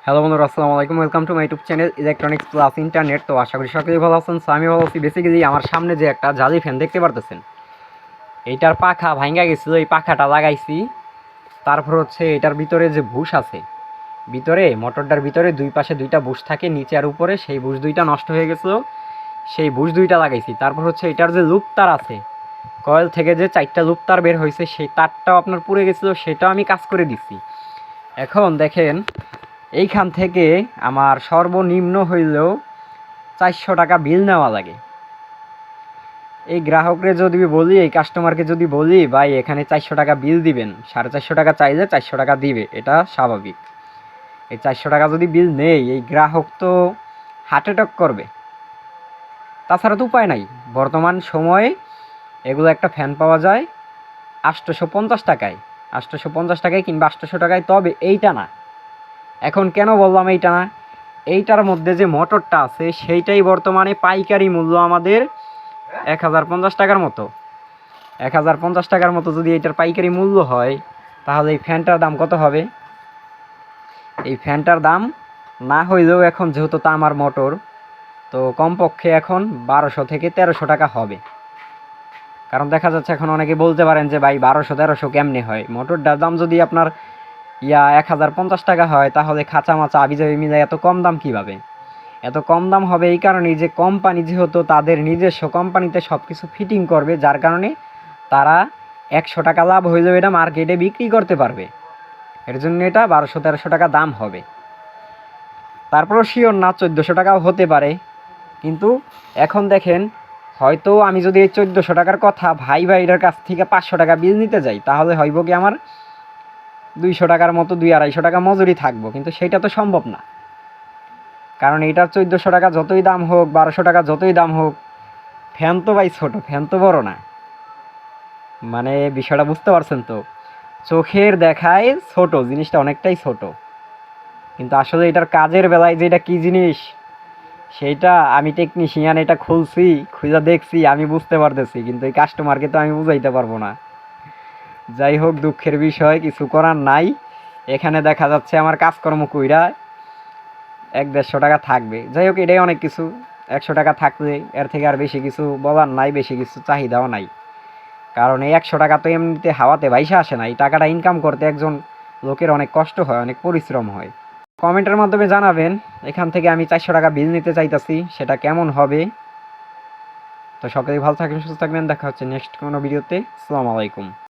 Hello বন্ধুরা, আসসালামু আলাইকুম। Welcome to my YouTube channel electronics plus internet. তো আশা করি সকলেই ভালো আছেন। সো আমি ভালো আছি। বেসিক্যালি আমার সামনে যে একটা জালি ফ্যান দেখতে পারতেছেন, এইটার পাখা ভাঙ্গা গেছিলো, এই পাখাটা লাগাইছি। তারপর হচ্ছে এটার ভিতরে যে বুশ আছে, ভিতরে মোটরটার ভিতরে দুই পাশে দুইটা বুশ থাকে, নিচে আর উপরে, সেই বুশ দুইটা নষ্ট হয়ে গেছিলো, সেই বুশ দুইটা লাগাইছি। তারপর হচ্ছে এটার যে লুপ তার আছে, কয়েল থেকে যে 4টা লুপ তার বের হয়েছে, সেই তারটাও আপনার পুড়ে গেছিলো, সেটাও আমি কাজ করে দিচ্ছি। এখন দেখেন, এইখান থেকে আমার সর্বনিম্ন হইলেও 400 টাকা বিল নেওয়া লাগে। এই গ্রাহকরে যদি বলি, এই কাস্টমারকে যদি বলি ভাই এখানে 400 টাকা বিল দিবেন, 450 টাকা চাইলে 400 টাকা দিবে, এটা স্বাভাবিক। এই 400 টাকা যদি বিল নেই, এই গ্রাহক তো হার্ট অ্যাটাক করবে। তাছাড়া তো উপায় নাই। বর্তমান সময়ে এগুলো একটা ফ্যান পাওয়া যায় 850 টাকায়, 850 টাকায় কিংবা 800 টাকায়। তবে এইটা না। এখন কেন বললাম এইটা না, এইটার মধ্যে যে মোটরটা আছে সেইটাই বর্তমানে পাইকারি মূল্য আমাদের 1050 টাকার মতো। 1050 টাকার মতো যদি এটার পাইকারি মূল্য হয়, তাহলে এই ফ্যানটার দাম কত হবে? এই ফ্যানটার দাম না হইলেও এখন যেহেতু তামার মোটর, তো কমপক্ষে এখন 1200 থেকে 1300 টাকা হবে। কারণ দেখা যাচ্ছে এখন অনেকে বলতে পারেন যে ভাই 1200-1300 কেমনে হয়? মোটরটার দাম যদি আপনার 1050 টাকা হয়, তাহলে খাঁচা মাচা আবিজাবি মিলে এত কম দাম কীভাবে? এত কম দাম হবে এই কারণেই যে কোম্পানি যেহেতু তাদের নিজস্ব কোম্পানিতে সব কিছু ফিটিং করবে, যার কারণে তারা 100 টাকা লাভ হয়ে যাবে, এটা মার্কেটে বিক্রি করতে পারবে। এর জন্য এটা 1200-1300 টাকা দাম হবে। তারপরও শিওর না, 1400 টাকাও হতে পারে। কিন্তু এখন দেখেন, হয়তো আমি যদি এই 1400 টাকার কথা ভাইটার কাছ থেকে 500 টাকা বিল নিতে যাই, তাহলে হইব কি আমার 200 টাকার মতো, 200-250 টাকা মজুরি থাকবো। কিন্তু সেটা তো সম্ভব না। কারণ এটার 1400 টাকা যতই দাম হোক, 1200 টাকা যতই দাম হোক, ফ্যান তো ভাই ছোটো, ফ্যান তো বড় না। মানে বিষয়টা বুঝতে পারছেন তো? চোখের দেখায় ছোট জিনিসটা অনেকটাই ছোট, কিন্তু আসলে এটার কাজের বেলায় যে এটা কী জিনিস, সেইটা আমি টেকনিশিয়ান, এটা খুলছি, খুঁজে দেখছি, আমি বুঝতে পারতেছি, কিন্তু এই কাস্টমারকে তো আমি বুঝাইতে পারবো না। যাই হোক, দুঃখের বিষয়, কিছু করার নাই। এখানে দেখা যাচ্ছে আমার কাজকর্ম কইরা 100-150 টাকা থাকবে। যাই হোক, এটাই অনেক কিছু। 100 টাকা থাকলে এর থেকে আর বেশি কিছু বলার নাই, বেশি কিছু চাহিদাও নাই। কারণ এই 100 টাকা তো এমনিতে হাওয়াতে ভাইসা আসে না। এই টাকাটা ইনকাম করতে একজন লোকের অনেক কষ্ট হয়, অনেক পরিশ্রম হয়। কমেন্টের মাধ্যমে জানাবেন এখান থেকে আমি 400 টাকা বিল নিতে চাইতাছি, সেটা কেমন হবে। তো সকলেই ভালো থাকবেন, সুস্থ থাকবেন। দেখা হচ্ছে নেক্সট কোনো ভিডিওতে। আসসালামু আলাইকুম।